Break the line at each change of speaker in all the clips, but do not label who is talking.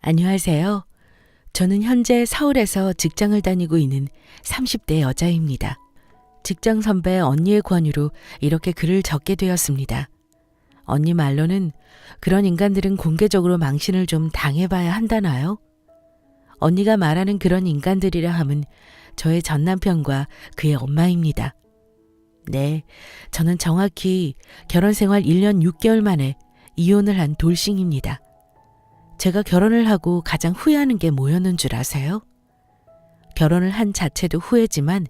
안녕하세요. 저는 현재 서울에서 직장을 다니고 있는 30대 여자입니다. 직장 선배 언니의 권유로 이렇게 글을 적게 되었습니다. 언니 말로는 그런 인간들은 공개적으로 망신을 좀 당해봐야 한다나요? 언니가 말하는 그런 인간들이라 함은 저의 전 남편과 그의 엄마입니다. 네, 저는 정확히 결혼 생활 1년 6개월 만에 이혼을 한 돌싱입니다. 제가 결혼을 하고 가장 후회하는 게 뭐였는 줄 아세요? 결혼을 한 자체도 후회지만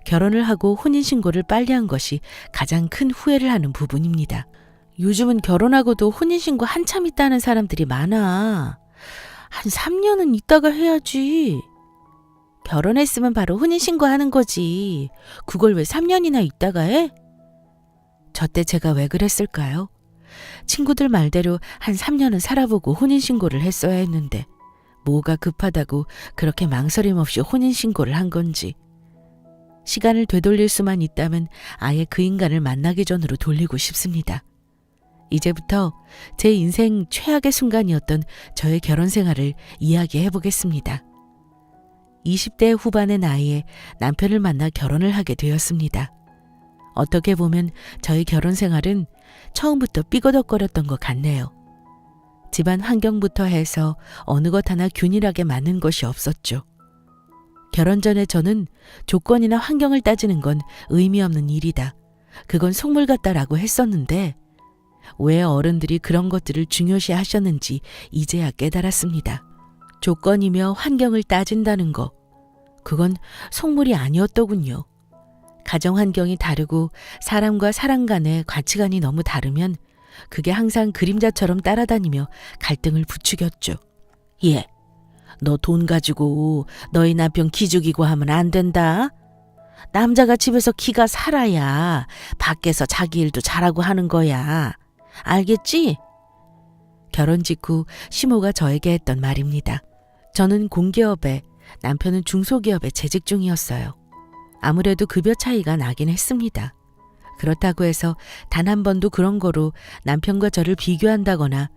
결혼을 하고 혼인신고를 빨리 한 것이 가장 큰 후회를 하는 부분입니다. 요즘은 결혼하고도 혼인신고 한참 있다는 사람들이 많아. 한 3년은 있다가 해야지. 결혼했으면 바로 혼인신고 하는 거지. 그걸 왜 3년이나 있다가 해? 저 때 제가 왜 그랬을까요? 친구들 말대로 한 3년은 살아보고 혼인신고를 했어야 했는데 뭐가 급하다고 그렇게 망설임 없이 혼인신고를 한 건지. 시간을 되돌릴 수만 있다면 아예 그 인간을 만나기 전으로 돌리고 싶습니다. 이제부터 제 인생 최악의 순간이었던 저의 결혼 생활을 이야기해 보겠습니다. 20대 후반의 나이에 남편을 만나 결혼을 하게 되었습니다. 어떻게 보면 저희 결혼 생활은 처음부터 삐거덕거렸던 것 같네요. 집안 환경부터 해서 어느 것 하나 균일하게 맞는 것이 없었죠. 결혼 전에 저는 조건이나 환경을 따지는 건 의미 없는 일이다. 그건 속물 같다라고 했었는데 왜 어른들이 그런 것들을 중요시 하셨는지 이제야 깨달았습니다. 조건이며 환경을 따진다는 거, 그건 속물이 아니었더군요. 가정 환경이 다르고 사람과 사람 간의 가치관이 너무 다르면 그게 항상 그림자처럼 따라다니며 갈등을 부추겼죠. 예, 너 돈 가지고 너희 남편 기죽이고 하면 안 된다. 남자가 집에서 기가 살아야 밖에서 자기 일도 잘하고 하는 거야. 알겠지? 결혼 직후 시모가 저에게 했던 말입니다. 저는 공기업에, 남편은 중소기업에 재직 중이었어요. 아무래도 급여 차이가 나긴 했습니다. 그렇다고 해서 단 한 번도 그런 거로 남편과 저를 비교한다거나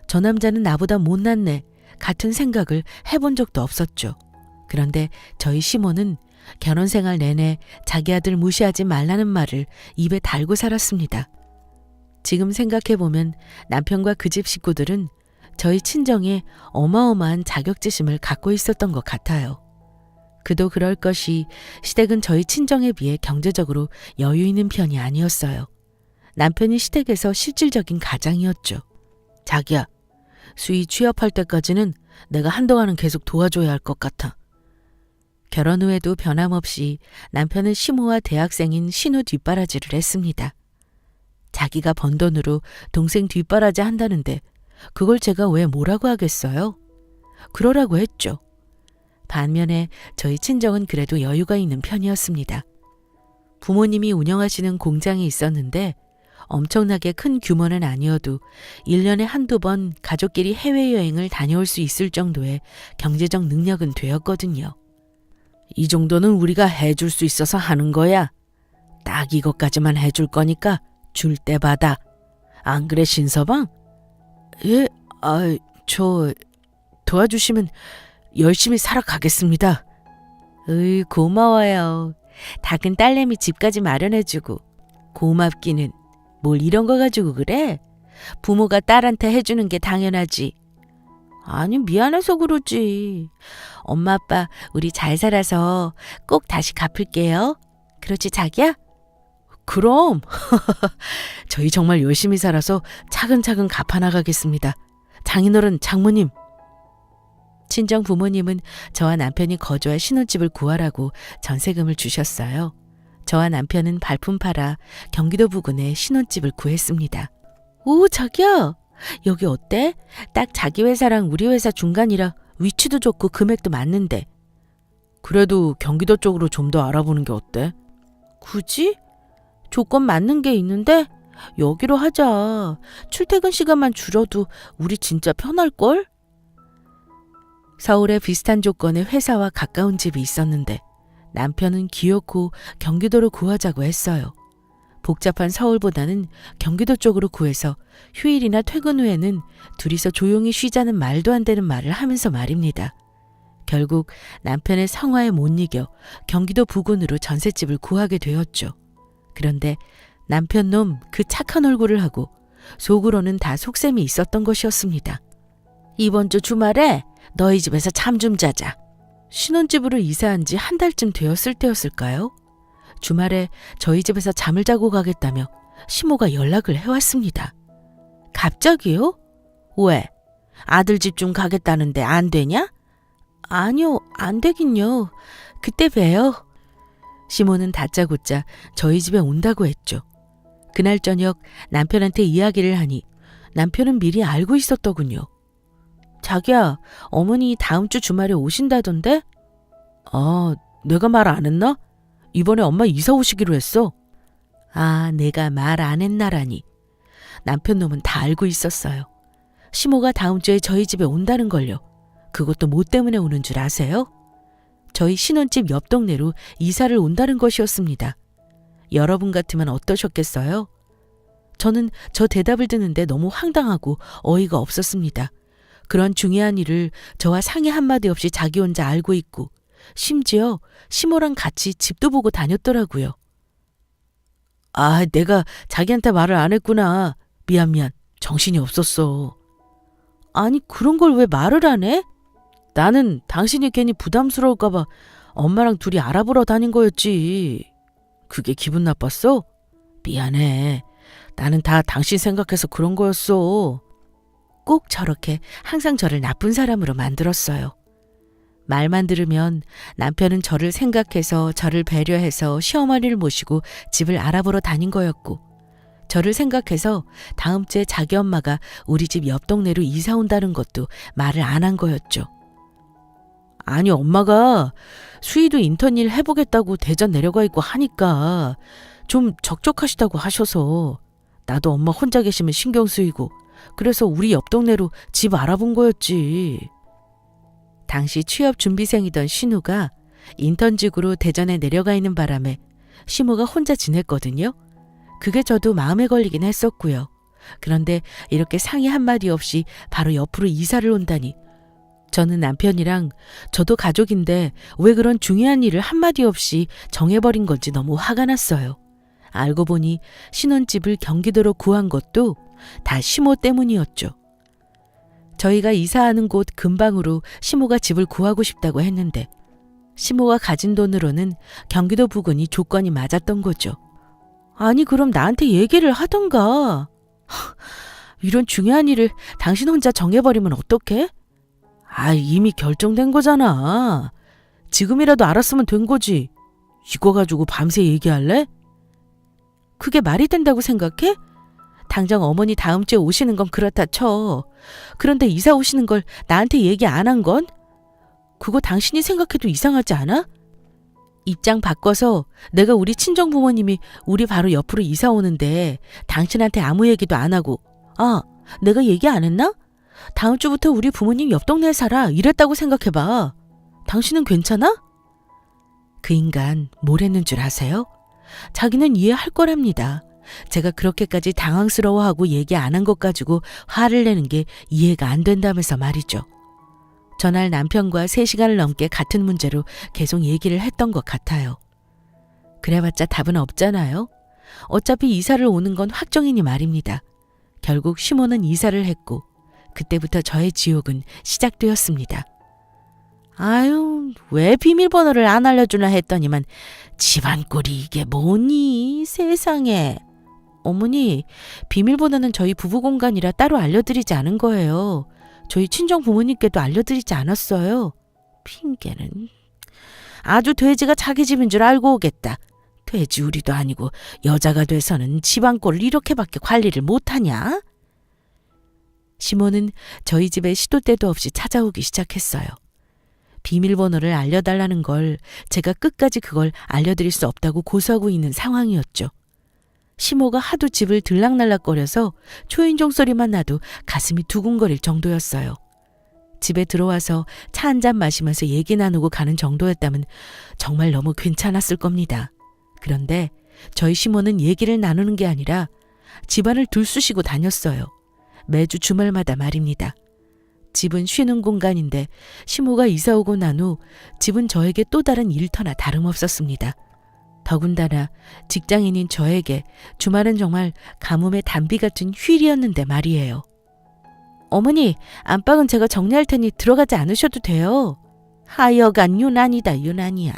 저 남자는 나보다 못났네 같은 생각을 해본 적도 없었죠. 그런데 저희 시모는 결혼 생활 내내 자기 아들 무시하지 말라는 말을 입에 달고 살았습니다. 지금 생각해보면 남편과 그 집 식구들은 저희 친정에 어마어마한 자격지심을 갖고 있었던 것 같아요. 그도 그럴 것이 시댁은 저희 친정에 비해 경제적으로 여유 있는 편이 아니었어요. 남편이 시댁에서 실질적인 가장이었죠. 자기야, 수희 취업할 때까지는 내가 한동안은 계속 도와줘야 할 것 같아. 결혼 후에도 변함없이 남편은 시모와 대학생인 신우 뒷바라지를 했습니다. 자기가 번 돈으로 동생 뒷바라지 한다는데 그걸 제가 왜 뭐라고 하겠어요? 그러라고 했죠. 반면에 저희 친정은 그래도 여유가 있는 편이었습니다. 부모님이 운영하시는 공장이 있었는데 엄청나게 큰 규모는 아니어도 1년에 한두 번 가족끼리 해외여행을 다녀올 수 있을 정도의 경제적 능력은 되었거든요. 이 정도는 우리가 해줄 수 있어서 하는 거야. 딱 이것까지만 해줄 거니까 줄 때 받아. 안 그래, 신서방? 예, 저 도와주시면 열심히 살아가겠습니다. 고마워요. 닭은 딸내미 집까지 마련해주고. 고맙기는 뭘 이런 거 가지고 그래? 부모가 딸한테 해주는 게 당연하지. 아니, 미안해서 그러지. 엄마 아빠 우리 잘 살아서 꼭 다시 갚을게요. 그렇지 자기야? 그럼. 저희 정말 열심히 살아서 차근차근 갚아나가겠습니다. 장인어른, 장모님. 친정 부모님은 저와 남편이 거주할 신혼집을 구하라고 전세금을 주셨어요. 저와 남편은 발품 팔아 경기도 부근에 신혼집을 구했습니다. 오, 자기야, 여기 어때? 딱 자기 회사랑 우리 회사 중간이라 위치도 좋고 금액도 맞는데. 그래도 경기도 쪽으로 좀 더 알아보는 게 어때? 굳이? 조건 맞는 게 있는데 여기로 하자. 출퇴근 시간만 줄여도 우리 진짜 편할걸? 서울에 비슷한 조건의 회사와 가까운 집이 있었는데 남편은 기어코 경기도로 구하자고 했어요. 복잡한 서울보다는 경기도 쪽으로 구해서 휴일이나 퇴근 후에는 둘이서 조용히 쉬자는 말도 안 되는 말을 하면서 말입니다. 결국 남편의 성화에 못 이겨 경기도 부근으로 전셋집을 구하게 되었죠. 그런데 남편 놈 그 착한 얼굴을 하고 속으로는 다 속셈이 있었던 것이었습니다. 이번 주 주말에 너희 집에서 잠 좀 자자. 신혼집으로 이사한 지 한 달쯤 되었을 때였을까요? 주말에 저희 집에서 잠을 자고 가겠다며 시모가 연락을 해왔습니다. 갑자기요? 왜? 아들 집 좀 가겠다는데 안 되냐? 아니요, 안 되긴요. 그때 봬요. 시모는 다짜고짜 저희 집에 온다고 했죠. 그날 저녁 남편한테 이야기를 하니 남편은 미리 알고 있었더군요. 자기야, 어머니 다음 주 주말에 오신다던데? 내가 말 안 했나? 이번에 엄마 이사 오시기로 했어. 아, 내가 말 안 했나라니. 남편 놈은 다 알고 있었어요. 시모가 다음 주에 저희 집에 온다는 걸요. 그것도 뭐 때문에 오는 줄 아세요? 저희 신혼집 옆 동네로 이사를 온다는 것이었습니다. 여러분 같으면 어떠셨겠어요? 저는 저 대답을 듣는데 너무 황당하고 어이가 없었습니다. 그런 중요한 일을 저와 상의 한마디 없이 자기 혼자 알고 있고 심지어 시모랑 같이 집도 보고 다녔더라고요. 아, 내가 자기한테 말을 안 했구나. 미안. 정신이 없었어. 아니, 그런 걸 왜 말을 안 해? 나는 당신이 괜히 부담스러울까 봐 엄마랑 둘이 알아보러 다닌 거였지. 그게 기분 나빴어? 미안해. 나는 다 당신 생각해서 그런 거였어. 꼭 저렇게 항상 저를 나쁜 사람으로 만들었어요. 말만 들으면 남편은 저를 생각해서 저를 배려해서 시어머니를 모시고 집을 알아보러 다닌 거였고 저를 생각해서 다음 주에 자기 엄마가 우리 집 옆 동네로 이사 온다는 것도 말을 안 한 거였죠. 아니, 엄마가 수희도 인턴 일 해보겠다고 대전 내려가 있고 하니까 좀 적적하시다고 하셔서 나도 엄마 혼자 계시면 신경 쓰이고 그래서 우리 옆 동네로 집 알아본 거였지. 당시 취업 준비생이던 신우가 인턴직으로 대전에 내려가 있는 바람에 시모가 혼자 지냈거든요. 그게 저도 마음에 걸리긴 했었고요. 그런데 이렇게 상의 한마디 없이 바로 옆으로 이사를 온다니 저는 남편이랑 저도 가족인데 왜 그런 중요한 일을 한마디 없이 정해버린 건지 너무 화가 났어요. 알고 보니 신혼집을 경기도로 구한 것도 다 시모 때문이었죠. 저희가 이사하는 곳 근방으로 시모가 집을 구하고 싶다고 했는데 시모가 가진 돈으로는 경기도 부근이 조건이 맞았던 거죠. 아니, 그럼 나한테 얘기를 하던가. 이런 중요한 일을 당신 혼자 정해버리면 어떡해? 아, 이미 결정된 거잖아. 지금이라도 알았으면 된 거지. 이거 가지고 밤새 얘기할래? 그게 말이 된다고 생각해? 당장 어머니 다음 주에 오시는 건 그렇다 쳐. 그런데 이사 오시는 걸 나한테 얘기 안 한 건? 그거 당신이 생각해도 이상하지 않아? 입장 바꿔서 내가 우리 친정 부모님이 우리 바로 옆으로 이사 오는데 당신한테 아무 얘기도 안 하고 내가 얘기 안 했나? 다음 주부터 우리 부모님 옆 동네에 살아 이랬다고 생각해봐. 당신은 괜찮아? 그 인간 뭘 했는 줄 아세요? 자기는 이해할 거랍니다. 제가 그렇게까지 당황스러워하고 얘기 안 한 것 가지고 화를 내는 게 이해가 안 된다면서 말이죠. 전날 남편과 3시간을 넘게 같은 문제로 계속 얘기를 했던 것 같아요. 그래봤자 답은 없잖아요. 어차피 이사를 오는 건 확정이니 말입니다. 결국 시모는 이사를 했고 그때부터 저의 지옥은 시작되었습니다. 아유, 왜 비밀번호를 안 알려주나 했더니만 집안 꼴이 이게 뭐니 세상에. 어머니, 비밀번호는 저희 부부 공간이라 따로 알려드리지 않은 거예요. 저희 친정 부모님께도 알려드리지 않았어요. 핑계는. 아주 돼지가 자기 집인 줄 알고 오겠다. 돼지 우리도 아니고 여자가 돼서는 집안 꼴을 이렇게밖에 관리를 못하냐? 시모는 저희 집에 시도 때도 없이 찾아오기 시작했어요. 비밀번호를 알려달라는 걸 제가 끝까지 그걸 알려드릴 수 없다고 고수하고 있는 상황이었죠. 시모가 하도 집을 들락날락거려서 초인종 소리만 나도 가슴이 두근거릴 정도였어요. 집에 들어와서 차 한잔 마시면서 얘기 나누고 가는 정도였다면 정말 너무 괜찮았을 겁니다. 그런데 저희 시모는 얘기를 나누는 게 아니라 집안을 들쑤시고 다녔어요. 매주 주말마다 말입니다. 집은 쉬는 공간인데 시모가 이사 오고 난 후 집은 저에게 또 다른 일터나 다름없었습니다. 더군다나 직장인인 저에게 주말은 정말 가뭄의 단비 같은 휴일이었는데 말이에요. 어머니, 안방은 제가 정리할 테니 들어가지 않으셔도 돼요. 하여간 유난이다, 유난이야.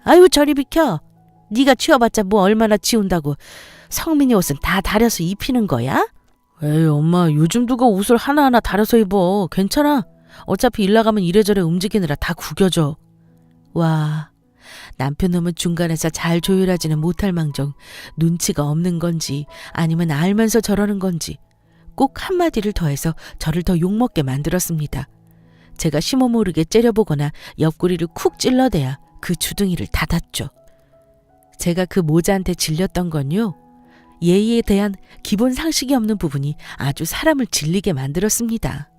아유, 저리 비켜. 네가 치워봤자 뭐 얼마나 치운다고. 성민이 옷은 다 다려서 입히는 거야? 에이, 엄마, 요즘 누가 옷을 하나하나 다려서 입어. 괜찮아. 어차피 일 나가면 이래저래 움직이느라 다 구겨져. 와, 남편놈은 중간에서 잘 조율하지는 못할 망정 눈치가 없는 건지 아니면 알면서 저러는 건지 꼭 한마디를 더해서 저를 더 욕먹게 만들었습니다. 제가 심어 모르게 째려보거나 옆구리를 쿡 찔러대야 그 주둥이를 닫았죠. 제가 그 모자한테 질렸던 건요. 예의에 대한 기본 상식이 없는 부분이 아주 사람을 질리게 만들었습니다.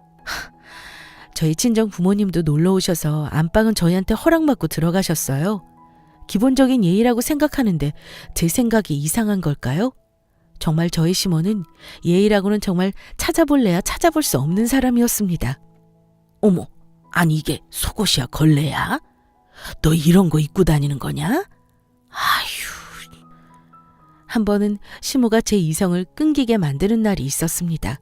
저희 친정 부모님도 놀러 오셔서 안방은 저희한테 허락받고 들어가셨어요. 기본적인 예의라고 생각하는데 제 생각이 이상한 걸까요? 정말 저희 시모는 예의라고는 정말 찾아볼래야 찾아볼 수 없는 사람이었습니다. 어머, 아니 이게 속옷이야 걸레야? 너 이런 거 입고 다니는 거냐? 아휴. 한 번은 시모가 제 이성을 끈기게 만드는 날이 있었습니다.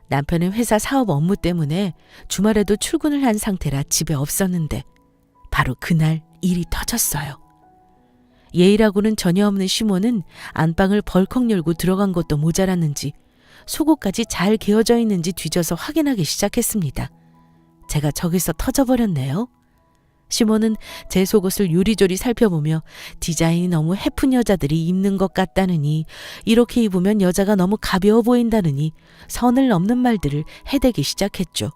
남편은 회사 사업 업무 때문에 주말에도 출근을 한 상태라 집에 없었는데 바로 그날 일이 터졌어요. 예의라고는 전혀 없는 시모는 안방을 벌컥 열고 들어간 것도 모자랐는지 속옷까지 잘 개어져 있는지 뒤져서 확인하기 시작했습니다. 제가 저기서 터져버렸네요. 시모는 제 속옷을 요리조리 살펴보며 디자인이 너무 해픈 여자들이 입는 것 같다느니 이렇게 입으면 여자가 너무 가벼워 보인다느니 선을 넘는 말들을 해대기 시작했죠.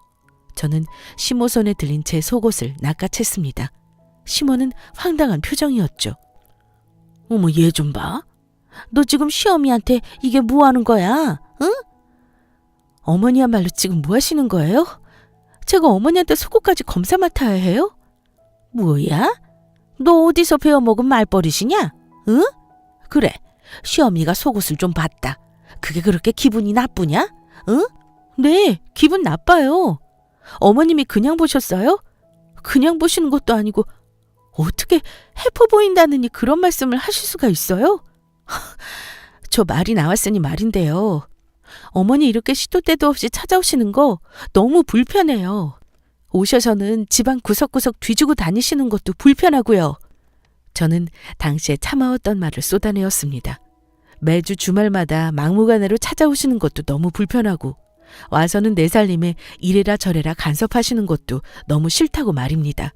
저는 시모 손에 들린 제 속옷을 낚아챘습니다. 시모는 황당한 표정이었죠. 어머, 얘 좀 봐. 너 지금 시어미한테 이게 뭐 하는 거야? 응? 어머니야말로 지금 뭐 하시는 거예요? 제가 어머니한테 속옷까지 검사 맡아야 해요? 뭐야? 너 어디서 배워먹은 말버릇이냐? 응? 그래, 시어미가 속옷을 좀 봤다. 그게 그렇게 기분이 나쁘냐? 응? 네, 기분 나빠요. 어머님이 그냥 보셨어요? 그냥 보시는 것도 아니고 어떻게 해퍼 보인다느니 그런 말씀을 하실 수가 있어요? 저 말이 나왔으니 말인데요. 어머니 이렇게 시도 때도 없이 찾아오시는 거 너무 불편해요. 오셔서는 집안 구석구석 뒤지고 다니시는 것도 불편하고요. 저는 당시에 참아왔던 말을 쏟아내었습니다. 매주 주말마다 막무가내로 찾아오시는 것도 너무 불편하고 와서는 내 살림에 이래라 저래라 간섭하시는 것도 너무 싫다고 말입니다.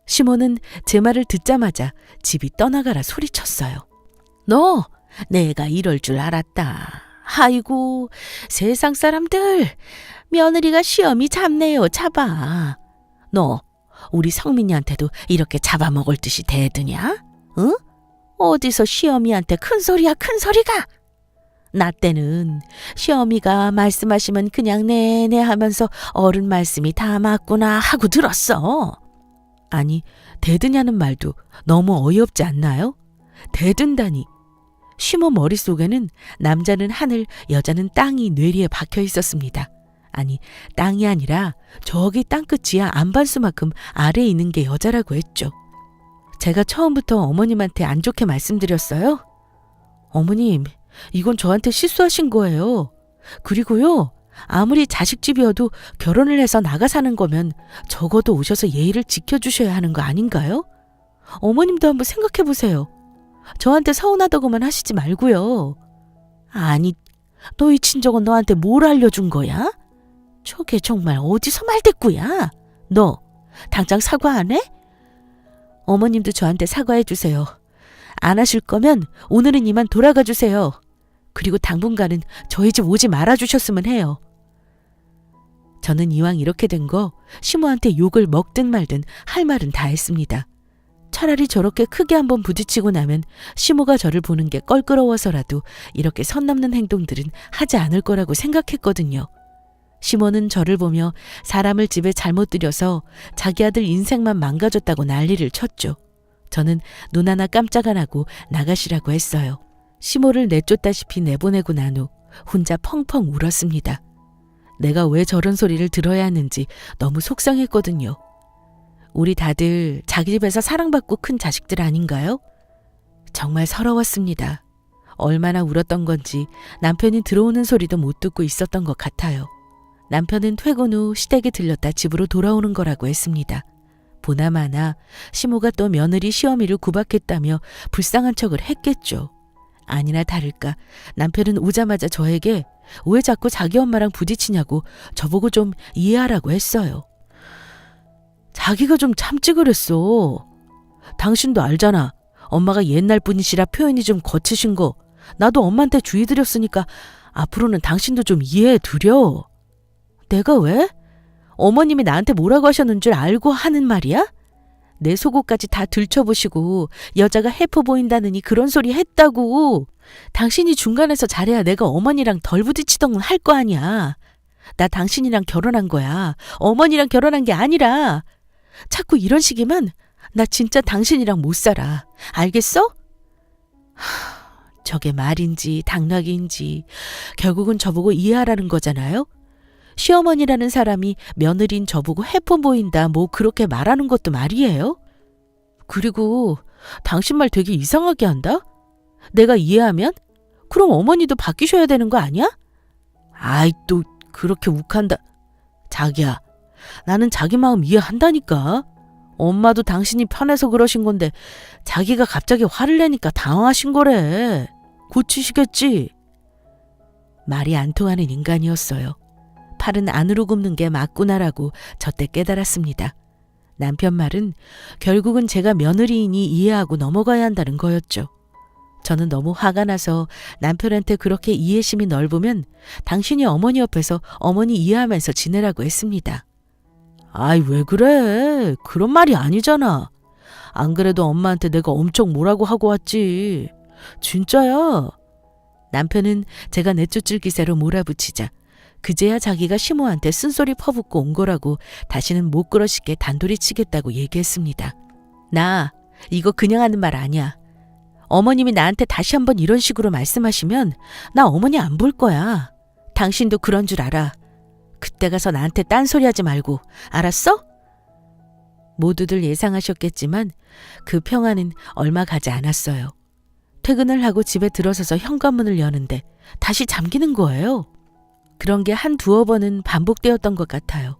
시모는 제 말을 듣자마자 집이 떠나가라 소리쳤어요. 너 내가 이럴 줄 알았다. 아이고 세상 사람들 며느리가 시험이 잡네요. 잡아. 너 우리 성민이한테도 이렇게 잡아먹을 듯이 대드냐? 응? 어디서 시어미한테 큰 소리야 큰 소리가? 나 때는 시어미가 말씀하시면 그냥 네네 하면서 어른 말씀이 다 맞구나 하고 들었어. 아니 대드냐는 말도 너무 어이없지 않나요? 대든다니. 시모 머릿속에는 남자는 하늘, 여자는 땅이 뇌리에 박혀 있었습니다. 아니 땅이 아니라 저기 땅끝이야 안반수만큼 아래에 있는 게 여자라고 했죠. 제가 처음부터 어머님한테 안 좋게 말씀드렸어요. 어머님, 이건 저한테 실수하신 거예요. 그리고요, 아무리 자식집이어도 결혼을 해서 나가 사는 거면 적어도 오셔서 예의를 지켜주셔야 하는 거 아닌가요? 어머님도 한번 생각해 보세요. 저한테 서운하다고만 하시지 말고요. 아니, 너희 친정은 너한테 뭘 알려준 거야? 저게 정말 어디서 말대꾸야? 너 당장 사과 안 해? 어머님도 저한테 사과해 주세요. 안 하실 거면 오늘은 이만 돌아가 주세요. 그리고 당분간은 저희 집 오지 말아 주셨으면 해요. 저는 이왕 이렇게 된 거 시모한테 욕을 먹든 말든 할 말은 다 했습니다. 차라리 저렇게 크게 한번 부딪히고 나면 시모가 저를 보는 게 껄끄러워서라도 이렇게 선 넘는 행동들은 하지 않을 거라고 생각했거든요. 시모는 저를 보며 사람을 집에 잘못 들여서 자기 아들 인생만 망가졌다고 난리를 쳤죠. 저는 눈 하나 깜짝 안 하고 나가시라고 했어요. 시모를 내쫓다시피 내보내고 난 후 혼자 펑펑 울었습니다. 내가 왜 저런 소리를 들어야 하는지 너무 속상했거든요. 우리 다들 자기 집에서 사랑받고 큰 자식들 아닌가요? 정말 서러웠습니다. 얼마나 울었던 건지 남편이 들어오는 소리도 못 듣고 있었던 것 같아요. 남편은 퇴근 후 시댁에 들렸다 집으로 돌아오는 거라고 했습니다. 보나마나 시모가 또 며느리 시어미를 구박했다며 불쌍한 척을 했겠죠. 아니나 다를까 남편은 오자마자 저에게 왜 자꾸 자기 엄마랑 부딪히냐고 저보고 좀 이해하라고 했어요. 자기가 좀 참지 그랬어. 당신도 알잖아. 엄마가 옛날 분이시라 표현이 좀 거치신 거. 나도 엄마한테 주의 드렸으니까 앞으로는 당신도 좀 이해해 두려. 내가 왜? 어머님이 나한테 뭐라고 하셨는 줄 알고 하는 말이야? 내 속옷까지 다 들춰보시고 여자가 해퍼 보인다느니 그런 소리 했다고. 당신이 중간에서 잘해야 내가 어머니랑 덜 부딪히던 건 할 거 아니야. 나 당신이랑 결혼한 거야. 어머니랑 결혼한 게 아니라. 자꾸 이런 식이면 나 진짜 당신이랑 못 살아. 알겠어? 저게 말인지 당나귀인지 결국은 저보고 이해하라는 거잖아요. 시어머니라는 사람이 며느리인 저보고 해폰 보인다 뭐 그렇게 말하는 것도 말이에요. 그리고 당신 말 되게 이상하게 한다? 내가 이해하면? 그럼 어머니도 바뀌셔야 되는 거 아니야? 아이 또 그렇게 욱한다. 자기야, 나는 자기 마음 이해한다니까. 엄마도 당신이 편해서 그러신 건데 자기가 갑자기 화를 내니까 당황하신 거래. 고치시겠지? 말이 안 통하는 인간이었어요. 팔은 안으로 굽는 게 맞구나라고 저때 깨달았습니다. 남편 말은 결국은 제가 며느리이니 이해하고 넘어가야 한다는 거였죠. 저는 너무 화가 나서 남편한테 그렇게 이해심이 넓으면 당신이 어머니 옆에서 어머니 이해하면서 지내라고 했습니다. 아이 왜 그래? 그런 말이 아니잖아. 안 그래도 엄마한테 내가 엄청 뭐라고 하고 왔지. 진짜야. 남편은 제가 내쫓을 기세로 몰아붙이자 그제야 자기가 시모한테 쓴소리 퍼붓고 온 거라고 다시는 못 그러시게 단돌이 치겠다고 얘기했습니다. 나 이거 그냥 하는 말 아니야. 어머님이 나한테 다시 한번 이런 식으로 말씀하시면 나 어머니 안 볼 거야. 당신도 그런 줄 알아. 그때 가서 나한테 딴소리 하지 말고 알았어? 모두들 예상하셨겠지만 그 평화는 얼마 가지 않았어요. 퇴근을 하고 집에 들어서서 현관문을 여는데 다시 잠기는 거예요. 그런 게 한두어 번은 반복되었던 것 같아요.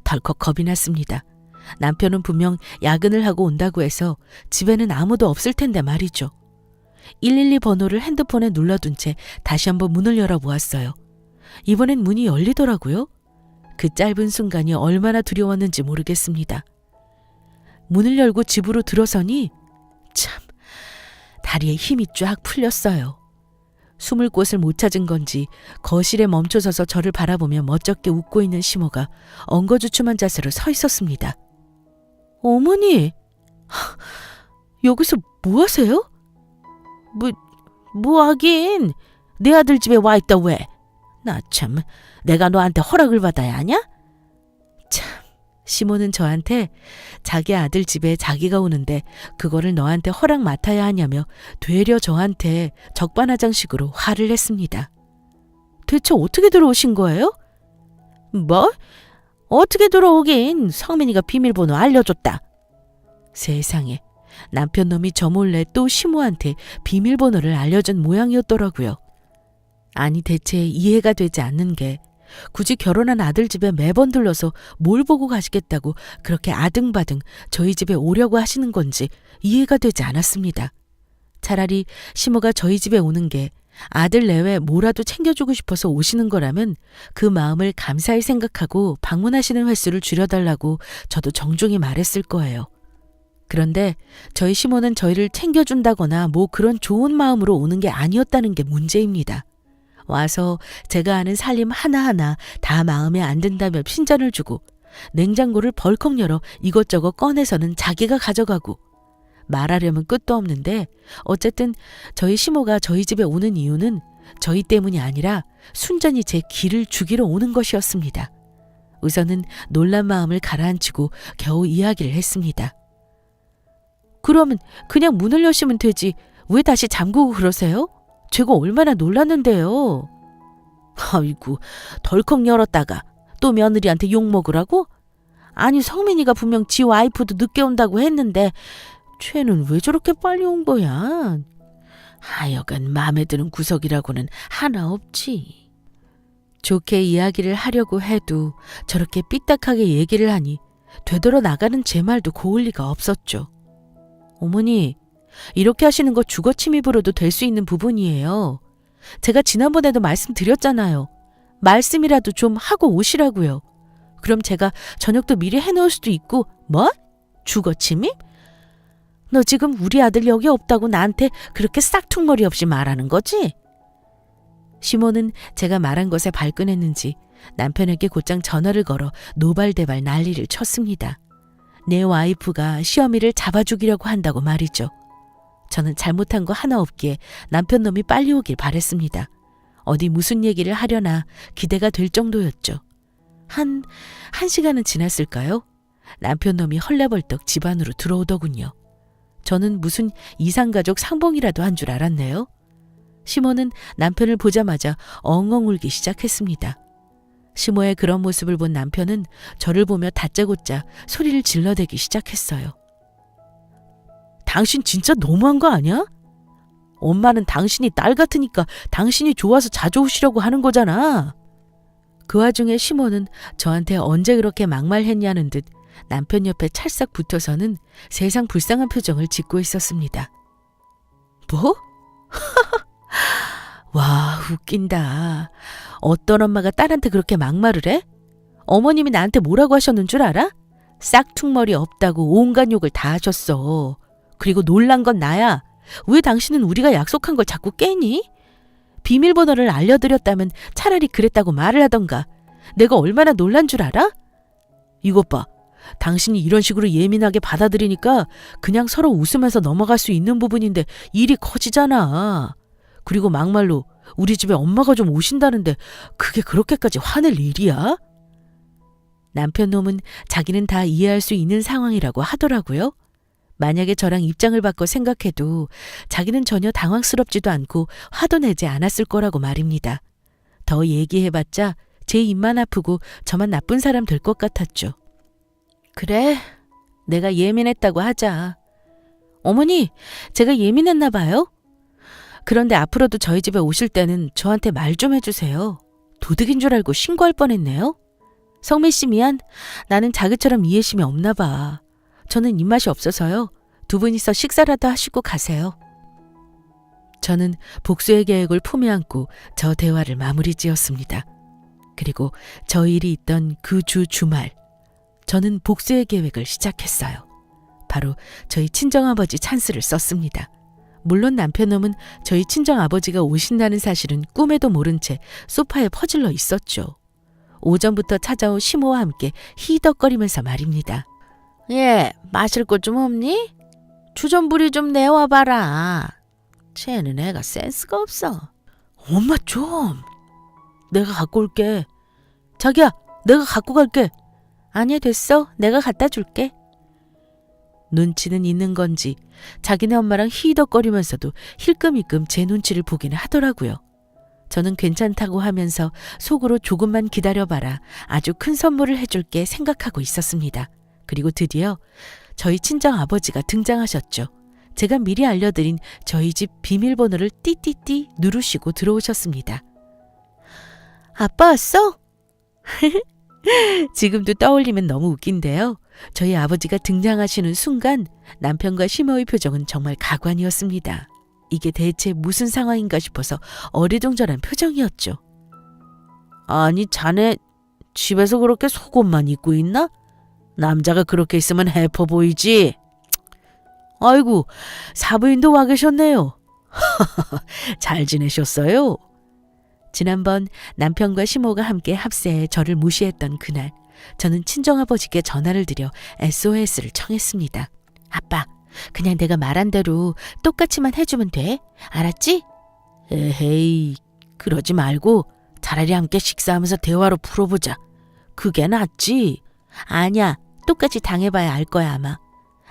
덜컥 겁이 났습니다. 남편은 분명 야근을 하고 온다고 해서 집에는 아무도 없을 텐데 말이죠. 112 번호를 핸드폰에 눌러둔 채 다시 한번 문을 열어보았어요. 이번엔 문이 열리더라고요. 그 짧은 순간이 얼마나 두려웠는지 모르겠습니다. 문을 열고 집으로 들어서니 참 다리에 힘이 쫙 풀렸어요. 숨을 곳을 못 찾은 건지 거실에 멈춰서서 저를 바라보며 멋쩍게 웃고 있는 시모가 엉거주춤한 자세로 서 있었습니다. 어머니, 여기서 뭐 하세요? 뭐 하긴. 내 아들 집에 와 있다 왜? 나 참, 내가 너한테 허락을 받아야 하냐? 참, 시모는 저한테 자기 아들 집에 자기가 오는데 그거를 너한테 허락 맡아야 하냐며 되려 저한테 적반하장식으로 화를 냈습니다. 대체 어떻게 들어오신 거예요? 뭐? 어떻게 들어오긴 성민이가 비밀번호 알려줬다. 세상에, 남편 놈이 저 몰래 또 시모한테 비밀번호를 알려준 모양이었더라고요. 아니 대체 이해가 되지 않는 게 굳이 결혼한 아들 집에 매번 들러서 뭘 보고 가시겠다고 그렇게 아등바등 저희 집에 오려고 하시는 건지 이해가 되지 않았습니다. 차라리 시모가 저희 집에 오는 게 아들 내외 뭐라도 챙겨주고 싶어서 오시는 거라면 그 마음을 감사히 생각하고 방문하시는 횟수를 줄여달라고 저도 정중히 말했을 거예요. 그런데 저희 시모는 저희를 챙겨준다거나 뭐 그런 좋은 마음으로 오는 게 아니었다는 게 문제입니다. 와서 제가 아는 살림 하나하나 다 마음에 안 든다며 핀잔을 주고 냉장고를 벌컥 열어 이것저것 꺼내서는 자기가 가져가고 말하려면 끝도 없는데 어쨌든 저희 시모가 저희 집에 오는 이유는 저희 때문이 아니라 순전히 제 기를 주기로 오는 것이었습니다. 우선은 놀란 마음을 가라앉히고 겨우 이야기를 했습니다. 그러면 그냥 문을 여시면 되지 왜 다시 잠그고 그러세요? 제가 얼마나 놀랐는데요. 아이고, 덜컥 열었다가 또 며느리한테 욕먹으라고? 아니, 성민이가 분명 지 와이프도 늦게 온다고 했는데 쟤는 왜 저렇게 빨리 온 거야? 하여간 마음에 드는 구석이라고는 하나 없지. 좋게 이야기를 하려고 해도 저렇게 삐딱하게 얘기를 하니 되돌아 나가는 제 말도 고울 리가 없었죠. 어머니, 이렇게 하시는 거 주거 침입으로도 될 수 있는 부분이에요. 제가 지난번에도 말씀드렸잖아요. 말씀이라도 좀 하고 오시라고요. 그럼 제가 저녁도 미리 해놓을 수도 있고. 뭐? 주거 침입? 너 지금 우리 아들 여기 없다고 나한테 그렇게 싹퉁머리 없이 말하는 거지? 시모는 제가 말한 것에 발끈했는지 남편에게 곧장 전화를 걸어 노발대발 난리를 쳤습니다. 내 와이프가 시어미를 잡아주기려고 한다고 말이죠. 저는 잘못한 거 하나 없기에 남편 놈이 빨리 오길 바랬습니다. 어디 무슨 얘기를 하려나 기대가 될 정도였죠. 한 시간은 지났을까요? 남편 놈이 헐레벌떡 집 안으로 들어오더군요. 저는 무슨 이상가족 상봉이라도 한 줄 알았네요. 시모는 남편을 보자마자 엉엉 울기 시작했습니다. 시모의 그런 모습을 본 남편은 저를 보며 다짜고짜 소리를 질러대기 시작했어요. 당신 진짜 너무한 거 아니야? 엄마는 당신이 딸 같으니까 당신이 좋아서 자주 오시려고 하는 거잖아. 그 와중에 시모는 저한테 언제 그렇게 막말했냐는 듯 남편 옆에 찰싹 붙어서는 세상 불쌍한 표정을 짓고 있었습니다. 뭐? 와, 웃긴다. 어떤 엄마가 딸한테 그렇게 막말을 해? 어머님이 나한테 뭐라고 하셨는 줄 알아? 싹퉁머리 없다고 온갖 욕을 다 하셨어. 그리고 놀란 건 나야. 왜 당신은 우리가 약속한 걸 자꾸 깨니? 비밀번호를 알려드렸다면 차라리 그랬다고 말을 하던가. 내가 얼마나 놀란 줄 알아? 이것 봐. 당신이 이런 식으로 예민하게 받아들이니까 그냥 서로 웃으면서 넘어갈 수 있는 부분인데 일이 커지잖아. 그리고 막말로 우리 집에 엄마가 좀 오신다는데 그게 그렇게까지 화낼 일이야? 남편 놈은 자기는 다 이해할 수 있는 상황이라고 하더라고요. 만약에 저랑 입장을 바꿔 생각해도 자기는 전혀 당황스럽지도 않고 화도 내지 않았을 거라고 말입니다. 더 얘기해봤자 제 입만 아프고 저만 나쁜 사람 될 것 같았죠. 그래, 내가 예민했다고 하자. 어머니, 제가 예민했나 봐요? 그런데 앞으로도 저희 집에 오실 때는 저한테 말 좀 해주세요. 도둑인 줄 알고 신고할 뻔했네요. 성민 씨 미안. 나는 자기처럼 이해심이 없나 봐. 저는 입맛이 없어서요. 두 분이서 식사라도 하시고 가세요. 저는 복수의 계획을 품에 안고 저 대화를 마무리 지었습니다. 그리고 저 일이 있던 그 주말, 저는 복수의 계획을 시작했어요. 바로 저희 친정아버지 찬스를 썼습니다. 물론 남편놈은 저희 친정아버지가 오신다는 사실은 꿈에도 모른 채 소파에 퍼질러 있었죠. 오전부터 찾아온 시모와 함께 히덕거리면서 말입니다. 예, 마실 것 좀 없니? 주전부리 좀 내와봐라. 쟤는 애가 센스가 없어. 엄마 좀. 내가 갖고 올게. 자기야, 내가 갖고 갈게. 아니야, 됐어. 내가 갖다 줄게. 눈치는 있는 건지 자기네 엄마랑 히덕거리면서도 힐끔힐끔 제 눈치를 보기는 하더라고요. 저는 괜찮다고 하면서 속으로 조금만 기다려봐라. 아주 큰 선물을 해줄게 생각하고 있었습니다. 그리고 드디어 저희 친정 아버지가 등장하셨죠. 제가 미리 알려드린 저희 집 비밀번호를 띠띠띠 누르시고 들어오셨습니다. 아빠 왔어? 지금도 떠올리면 너무 웃긴데요. 저희 아버지가 등장하시는 순간 남편과 시모의 표정은 정말 가관이었습니다. 이게 대체 무슨 상황인가 싶어서 어리둥절한 표정이었죠. 아니, 자네 집에서 그렇게 속옷만 입고 있나? 남자가 그렇게 있으면 해퍼 보이지. 아이고, 사부인도 와 계셨네요. 잘 지내셨어요? 지난번 남편과 시모가 함께 합세해 저를 무시했던 그날, 저는 친정아버지께 전화를 드려 SOS를 청했습니다. 아빠, 그냥 내가 말한 대로 똑같이만 해주면 돼. 알았지? 에헤이, 그러지 말고 차라리 함께 식사하면서 대화로 풀어보자. 그게 낫지. 아니야, 똑같이 당해봐야 알 거야 아마.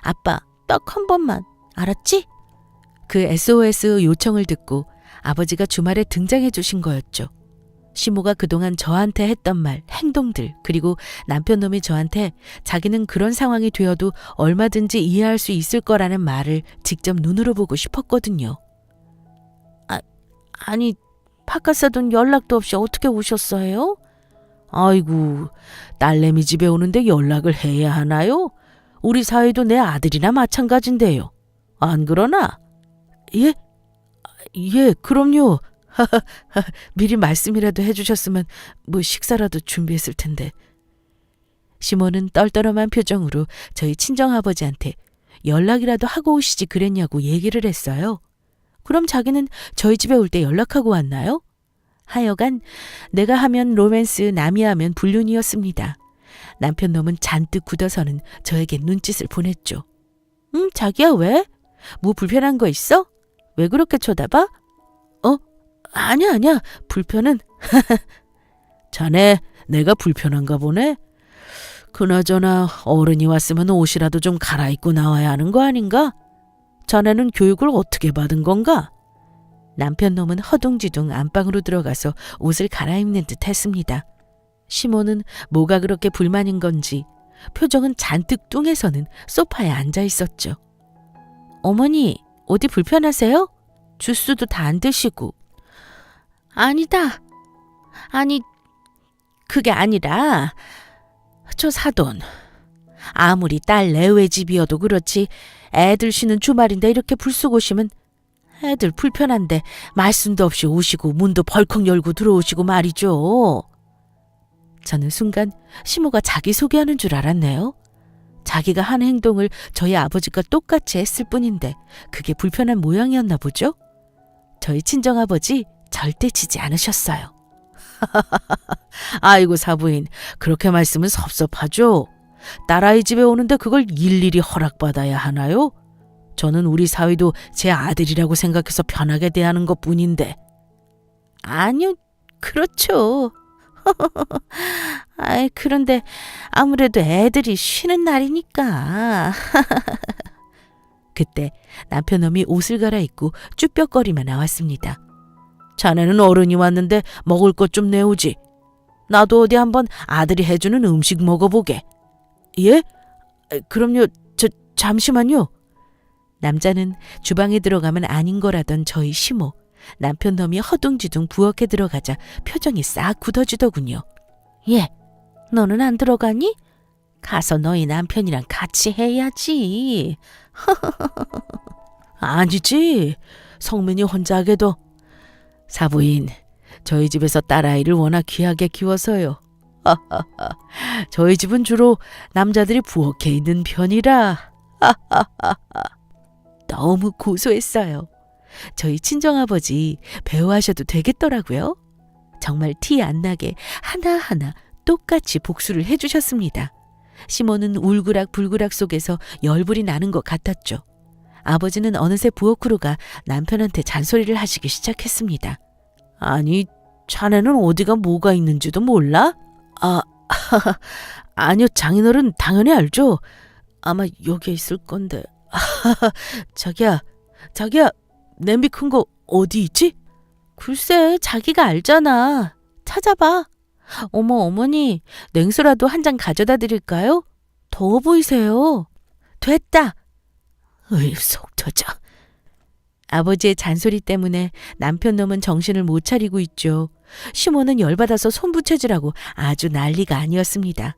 아빠, 딱 한 번만. 알았지? 그 SOS 요청을 듣고 아버지가 주말에 등장해 주신 거였죠. 시모가 그동안 저한테 했던 말, 행동들, 그리고 남편놈이 저한테 자기는 그런 상황이 되어도 얼마든지 이해할 수 있을 거라는 말을 직접 눈으로 보고 싶었거든요. 아니, 바깥사돈 연락도 없이 어떻게 오셨어요? 아이고, 딸내미 집에 오는데 연락을 해야 하나요? 우리 사위도 내 아들이나 마찬가지인데요. 안 그러나? 예? 예, 그럼요. 미리 말씀이라도 해주셨으면 뭐 식사라도 준비했을 텐데. 시모는 떨떠름한 표정으로 저희 친정아버지한테 연락이라도 하고 오시지 그랬냐고 얘기를 했어요. 그럼 자기는 저희 집에 올 때 연락하고 왔나요? 하여간 내가 하면 로맨스, 남이 하면 불륜이었습니다. 남편 놈은 잔뜩 굳어서는 저에게 눈짓을 보냈죠. 자기야 왜? 뭐 불편한 거 있어? 왜 그렇게 쳐다봐? 아니야. 불편은. 자네 내가 불편한가 보네. 그나저나 어른이 왔으면 옷이라도 좀 갈아입고 나와야 하는 거 아닌가? 자네는 교육을 어떻게 받은 건가? 남편 놈은 허둥지둥 안방으로 들어가서 옷을 갈아입는 듯 했습니다. 시모는 뭐가 그렇게 불만인 건지 표정은 잔뜩 뚱해서는 소파에 앉아 있었죠. 어머니, 어디 불편하세요? 주스도 다 안 드시고. 아니다. 아니, 그게 아니라 저 사돈. 아무리 딸 내외 집이어도 그렇지 애들 쉬는 주말인데 이렇게 불쑥 오시면 애들 불편한데 말씀도 없이 오시고 문도 벌컥 열고 들어오시고 말이죠. 저는 순간 시모가 자기 소개하는 줄 알았네요. 자기가 한 행동을 저희 아버지가 똑같이 했을 뿐인데 그게 불편한 모양이었나 보죠? 저희 친정아버지 절대 지지 않으셨어요. 아이고 사부인, 그렇게 말씀은 섭섭하죠. 딸아이 집에 오는데 그걸 일일이 허락받아야 하나요? 저는 우리 사위도 제 아들이라고 생각해서 편하게 대하는 것뿐인데. 아니요, 그렇죠. 그런데 아무래도 애들이 쉬는 날이니까. 그때 남편놈이 옷을 갈아입고 쭈뼛거리며 나왔습니다. 자네는 어른이 왔는데 먹을 것 좀 내오지. 나도 어디 한번 아들이 해주는 음식 먹어보게. 예? 그럼요. 잠시만요. 남자는 주방에 들어가면 아닌 거라던 저희 시모. 남편놈이 허둥지둥 부엌에 들어가자 표정이 싹 굳어지더군요. 예, 너는 안 들어가니? 가서 너희 남편이랑 같이 해야지. 아니지. 성민이 혼자 하게도. 사부인, 저희 집에서 딸아이를 워낙 귀하게 키워서요. 저희 집은 주로 남자들이 부엌에 있는 편이라. 너무 고소했어요. 저희 친정아버지 배우하셔도 되겠더라고요. 정말 티 안 나게 하나하나 똑같이 복수를 해주셨습니다. 시모는 울그락불그락 속에서 열불이 나는 것 같았죠. 아버지는 어느새 부엌으로 가 남편한테 잔소리를 하시기 시작했습니다. 아니, 자네는 어디가 뭐가 있는지도 몰라? 아니요, 장인어른 당연히 알죠. 아마 여기에 있을 건데. 자기야, 냄비 큰 거 어디 있지? 글쎄, 자기가 알잖아. 찾아봐. 어머, 어머니, 냉수라도 한 잔 가져다 드릴까요? 더워 보이세요. 됐다. 속 터져. 아버지의 잔소리 때문에 남편놈은 정신을 못 차리고 있죠. 시모는 열받아서 손부채질하고 아주 난리가 아니었습니다.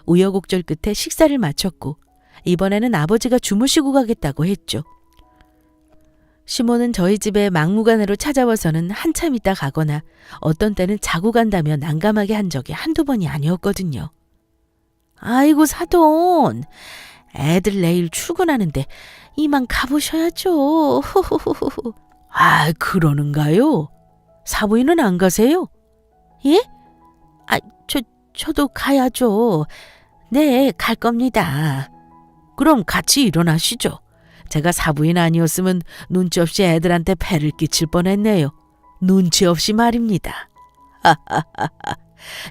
우여곡절 끝에 식사를 마쳤고 이번에는 아버지가 주무시고 가겠다고 했죠. 시모는 저희 집에 막무가내로 찾아와서는 한참 있다 가거나 어떤 때는 자고 간다며 난감하게 한 적이 한두 번이 아니었거든요. 아이고 사돈, 애들 내일 출근하는데 이만 가보셔야죠. 그러는가요? 사부인은 안 가세요? 예? 저도 가야죠. 네, 갈 겁니다. 그럼 같이 일어나시죠. 제가 사부인 아니었으면 눈치 없이 애들한테 폐를 끼칠 뻔했네요. 눈치 없이 말입니다.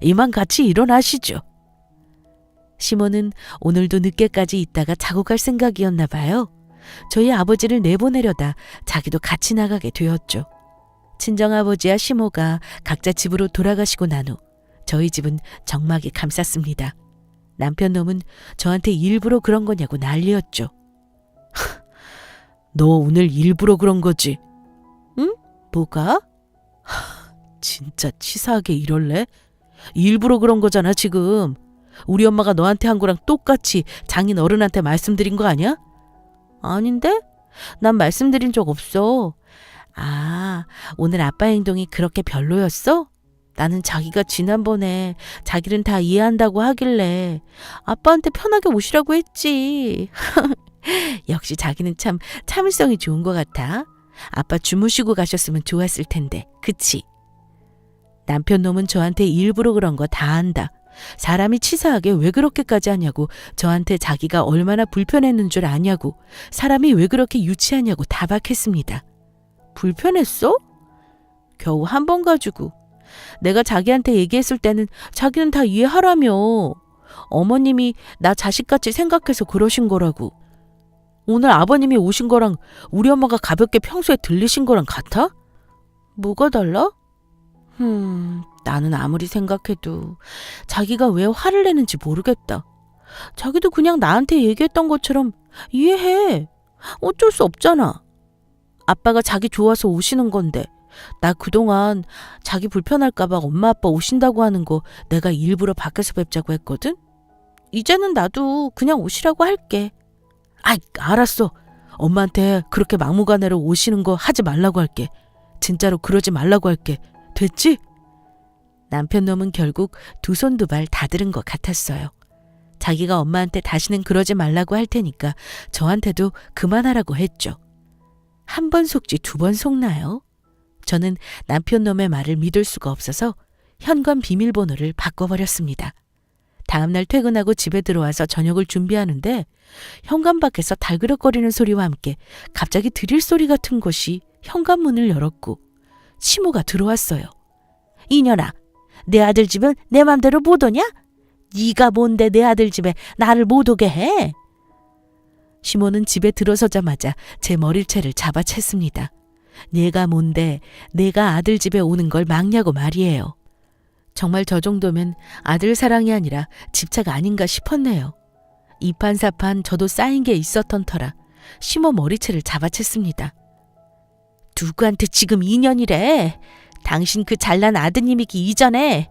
이만 같이 일어나시죠. 시모는 오늘도 늦게까지 있다가 자고 갈 생각이었나 봐요. 저희 아버지를 내보내려다 자기도 같이 나가게 되었죠. 친정아버지와 시모가 각자 집으로 돌아가시고 난 후 저희 집은 적막이 감쌌습니다. 남편 놈은 저한테 일부러 그런 거냐고 난리였죠. 너 오늘 일부러 그런 거지? 응? 뭐가? 진짜 치사하게 이럴래? 일부러 그런 거잖아 지금. 우리 엄마가 너한테 한 거랑 똑같이 장인 어른한테 말씀드린 거 아니야? 아닌데? 난 말씀드린 적 없어. 아, 오늘 아빠 행동이 그렇게 별로였어? 나는 자기가 지난번에 자기는 다 이해한다고 하길래 아빠한테 편하게 오시라고 했지. 역시 자기는 참 참을성이 좋은 것 같아. 아빠 주무시고 가셨으면 좋았을 텐데, 그치? 남편 놈은 저한테 일부러 그런 거 다 안다. 사람이 치사하게 왜 그렇게까지 하냐고, 저한테 자기가 얼마나 불편했는 줄 아냐고, 사람이 왜 그렇게 유치하냐고 다박했습니다. 불편했어? 겨우 한 번 가지고. 내가 자기한테 얘기했을 때는 자기는 다 이해하라며. 어머님이 나 자식같이 생각해서 그러신 거라고. 오늘 아버님이 오신 거랑 우리 엄마가 가볍게 평소에 들리신 거랑 같아? 뭐가 달라? 나는 아무리 생각해도 자기가 왜 화를 내는지 모르겠다. 자기도 그냥 나한테 얘기했던 것처럼 이해해. 어쩔 수 없잖아. 아빠가 자기 좋아서 오시는 건데 나 그동안 자기 불편할까봐 엄마 아빠 오신다고 하는 거 내가 일부러 밖에서 뵙자고 했거든? 이제는 나도 그냥 오시라고 할게. 아이, 알았어. 엄마한테 그렇게 막무가내로 오시는 거 하지 말라고 할게. 진짜로 그러지 말라고 할게. 됐지? 남편 놈은 결국 두 손 두 발 다 들은 것 같았어요. 자기가 엄마한테 다시는 그러지 말라고 할 테니까 저한테도 그만하라고 했죠. 한 번 속지 두 번 속나요? 저는 남편 놈의 말을 믿을 수가 없어서 현관 비밀번호를 바꿔버렸습니다. 다음날 퇴근하고 집에 들어와서 저녁을 준비하는데 현관 밖에서 달그럭거리는 소리와 함께 갑자기 드릴 소리 같은 것이 현관문을 열었고 시모가 들어왔어요. 이년아, 내 아들 집은 내 맘대로 못 오냐? 네가 뭔데 내 아들 집에 나를 못 오게 해? 시모는 집에 들어서자마자 제 머리채를 잡아챘습니다. 내가 뭔데 내가 아들 집에 오는 걸 막냐고 말이에요. 정말 저 정도면 아들 사랑이 아니라 집착 아닌가 싶었네요. 이판사판 저도 쌓인 게 있었던 터라 시모 머리채를 잡아챘습니다. 누구한테 지금 인연이래? 당신 그 잘난 아드님이기 이전에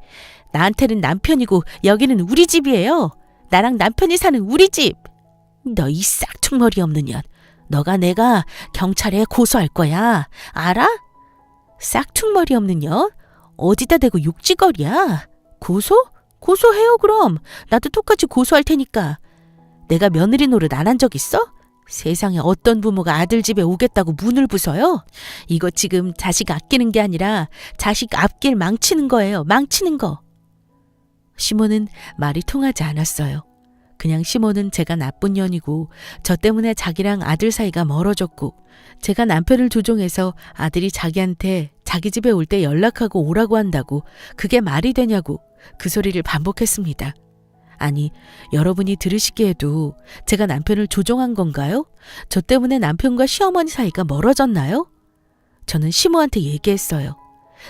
나한테는 남편이고 여기는 우리 집이에요. 나랑 남편이 사는 우리 집. 너 이 싹퉁머리 없는 년. 너가 내가 경찰에 고소할 거야. 알아? 싹퉁머리 없는 년? 어디다 대고 욕지거리야. 고소? 고소해요 그럼. 나도 똑같이 고소할 테니까. 내가 며느리 노릇 안 한 적 있어? 세상에 어떤 부모가 아들 집에 오겠다고 문을 부숴요? 이거 지금 자식 아끼는 게 아니라 자식 앞길 망치는 거예요. 망치는 거. 시모는 말이 통하지 않았어요. 그냥 시모는 제가 나쁜 년이고 저 때문에 자기랑 아들 사이가 멀어졌고 제가 남편을 조종해서 아들이 자기한테 자기 집에 올 때 연락하고 오라고 한다고 그게 말이 되냐고 그 소리를 반복했습니다. 아니, 여러분이 들으시기에도 제가 남편을 조종한 건가요? 저 때문에 남편과 시어머니 사이가 멀어졌나요? 저는 시모한테 얘기했어요.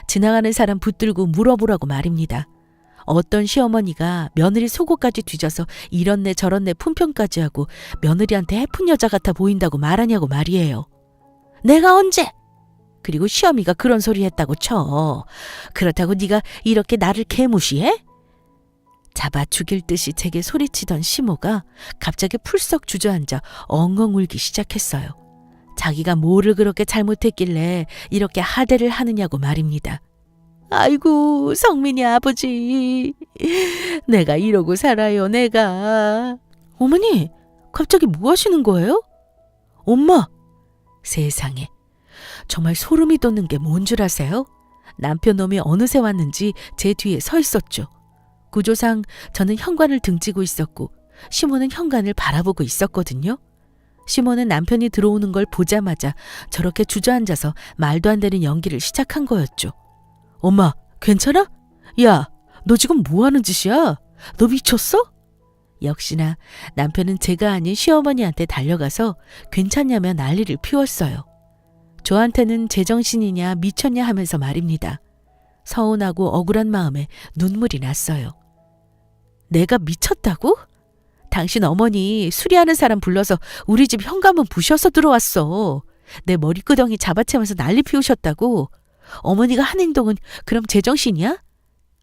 지나가는 사람 붙들고 물어보라고 말입니다. 어떤 시어머니가 며느리 속옷까지 뒤져서 이런네 저런네 품평까지 하고 며느리한테 해픈 여자 같아 보인다고 말하냐고 말이에요. 내가 언제? 그리고 시어미가 그런 소리 했다고 쳐. 그렇다고 네가 이렇게 나를 개무시해? 잡아 죽일 듯이 제게 소리치던 시모가 갑자기 풀썩 주저앉아 엉엉 울기 시작했어요. 자기가 뭐를 그렇게 잘못했길래 이렇게 하대를 하느냐고 말입니다. 아이고 성민이 아버지, 내가 이러고 살아요 내가. 어머니, 갑자기 뭐 하시는 거예요? 엄마! 세상에, 정말 소름이 돋는 게 뭔 줄 아세요? 남편 놈이 어느새 왔는지 제 뒤에 서 있었죠. 구조상 저는 현관을 등지고 있었고 시모는 현관을 바라보고 있었거든요. 시모는 남편이 들어오는 걸 보자마자 저렇게 주저앉아서 말도 안 되는 연기를 시작한 거였죠. 엄마, 괜찮아? 야, 너 지금 뭐 하는 짓이야? 너 미쳤어? 역시나 남편은 제가 아닌 시어머니한테 달려가서 괜찮냐며 난리를 피웠어요. 저한테는 제정신이냐 미쳤냐 하면서 말입니다. 서운하고 억울한 마음에 눈물이 났어요. 내가 미쳤다고? 당신 어머니 수리하는 사람 불러서 우리 집 현관문 부셔서 들어왔어. 내 머리끄덩이 잡아채면서 난리 피우셨다고? 어머니가 한 행동은 그럼 제정신이야?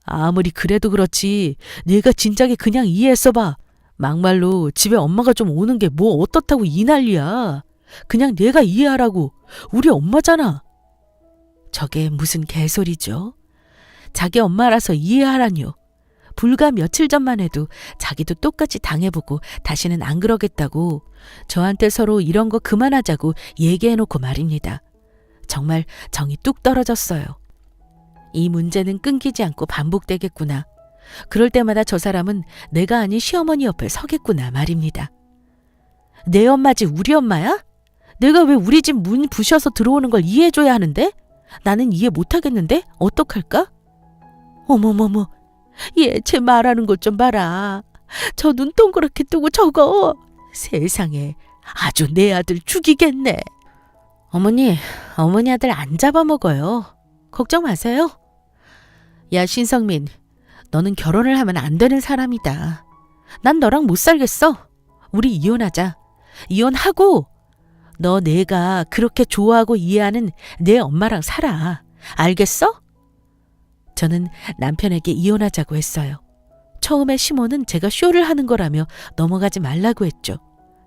아무리 그래도 그렇지 내가 진작에 그냥 이해했어봐. 막말로 집에 엄마가 좀 오는 게 뭐 어떻다고 이 난리야. 그냥 내가 이해하라고. 우리 엄마잖아. 저게 무슨 개소리죠? 자기 엄마라서 이해하라뇨. 불과 며칠 전만 해도 자기도 똑같이 당해보고 다시는 안 그러겠다고 저한테 서로 이런 거 그만하자고 얘기해놓고 말입니다. 정말 정이 뚝 떨어졌어요. 이 문제는 끊기지 않고 반복되겠구나. 그럴 때마다 저 사람은 내가 아닌 시어머니 옆에 서겠구나 말입니다. 내 엄마지 우리 엄마야? 내가 왜 우리 집 문 부셔서 들어오는 걸 이해해줘야 하는데? 나는 이해 못하겠는데? 어떡할까? 어머머머, 얘 제 말하는 것 좀 봐라. 저 눈 동그랗게 뜨고 저거. 세상에, 아주 내 아들 죽이겠네. 어머니 아들 안 잡아먹어요. 걱정 마세요. 야 신성민, 너는 결혼을 하면 안 되는 사람이다. 난 너랑 못 살겠어. 우리 이혼하자. 이혼하고 너 내가 그렇게 좋아하고 이해하는 내 엄마랑 살아. 알겠어? 저는 남편에게 이혼하자고 했어요. 처음에 시모는 제가 쇼를 하는 거라며 넘어가지 말라고 했죠.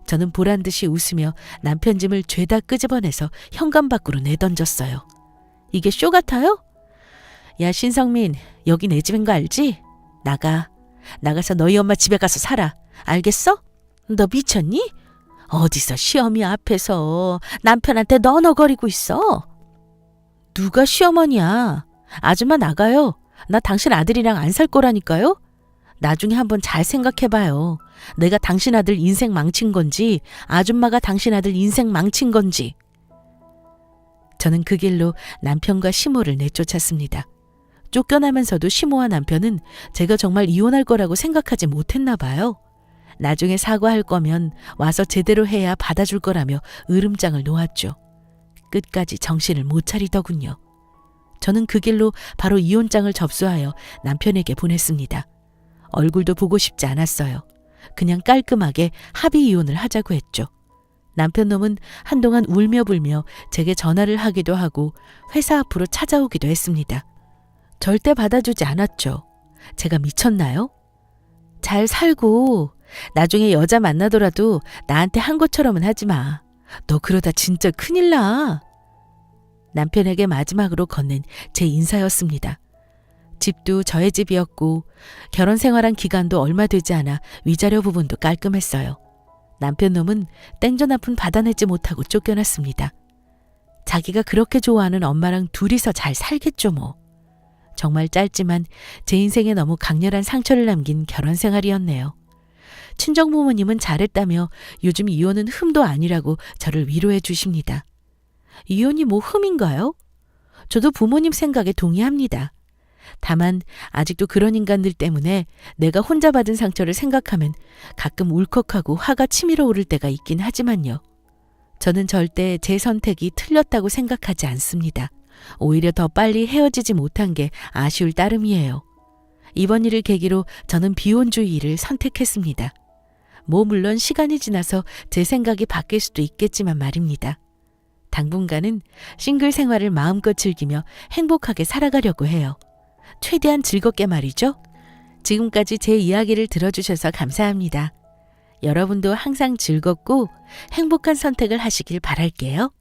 저는 보란듯이 웃으며 남편 짐을 죄다 끄집어내서 현관 밖으로 내던졌어요. 이게 쇼 같아요? 야 신성민, 여기 내 집인 거 알지? 나가서 너희 엄마 집에 가서 살아. 알겠어? 너 미쳤니? 어디서 시어미 앞에서 남편한테 너너거리고 있어? 누가 시어머니야? 아줌마 나가요. 나 당신 아들이랑 안 살 거라니까요. 나중에 한번 잘 생각해봐요. 내가 당신 아들 인생 망친 건지 아줌마가 당신 아들 인생 망친 건지. 저는 그 길로 남편과 시모를 내쫓았습니다. 쫓겨나면서도 시모와 남편은 제가 정말 이혼할 거라고 생각하지 못했나 봐요. 나중에 사과할 거면 와서 제대로 해야 받아줄 거라며 으름장을 놓았죠. 끝까지 정신을 못 차리더군요. 저는 그 길로 바로 이혼장을 접수하여 남편에게 보냈습니다. 얼굴도 보고 싶지 않았어요. 그냥 깔끔하게 합의 이혼을 하자고 했죠. 남편 놈은 한동안 울며 불며 제게 전화를 하기도 하고 회사 앞으로 찾아오기도 했습니다. 절대 받아주지 않았죠. 제가 미쳤나요? 잘 살고 나중에 여자 만나더라도 나한테 한 것처럼은 하지 마. 너 그러다 진짜 큰일 나. 남편에게 마지막으로 건넨 제 인사였습니다. 집도 저의 집이었고 결혼 생활한 기간도 얼마 되지 않아 위자료 부분도 깔끔했어요. 남편 놈은 땡전 한 푼 받아내지 못하고 쫓겨났습니다. 자기가 그렇게 좋아하는 엄마랑 둘이서 잘 살겠죠 뭐. 정말 짧지만 제 인생에 너무 강렬한 상처를 남긴 결혼 생활이었네요. 친정 부모님은 잘했다며 요즘 이혼은 흠도 아니라고 저를 위로해 주십니다. 이혼이 뭐 흠인가요? 저도 부모님 생각에 동의합니다. 다만 아직도 그런 인간들 때문에 내가 혼자 받은 상처를 생각하면 가끔 울컥하고 화가 치밀어 오를 때가 있긴 하지만요. 저는 절대 제 선택이 틀렸다고 생각하지 않습니다. 오히려 더 빨리 헤어지지 못한 게 아쉬울 따름이에요. 이번 일을 계기로 저는 비혼주의를 선택했습니다. 뭐 물론 시간이 지나서 제 생각이 바뀔 수도 있겠지만 말입니다. 당분간은 싱글 생활을 마음껏 즐기며 행복하게 살아가려고 해요. 최대한 즐겁게 말이죠. 지금까지 제 이야기를 들어주셔서 감사합니다. 여러분도 항상 즐겁고 행복한 선택을 하시길 바랄게요.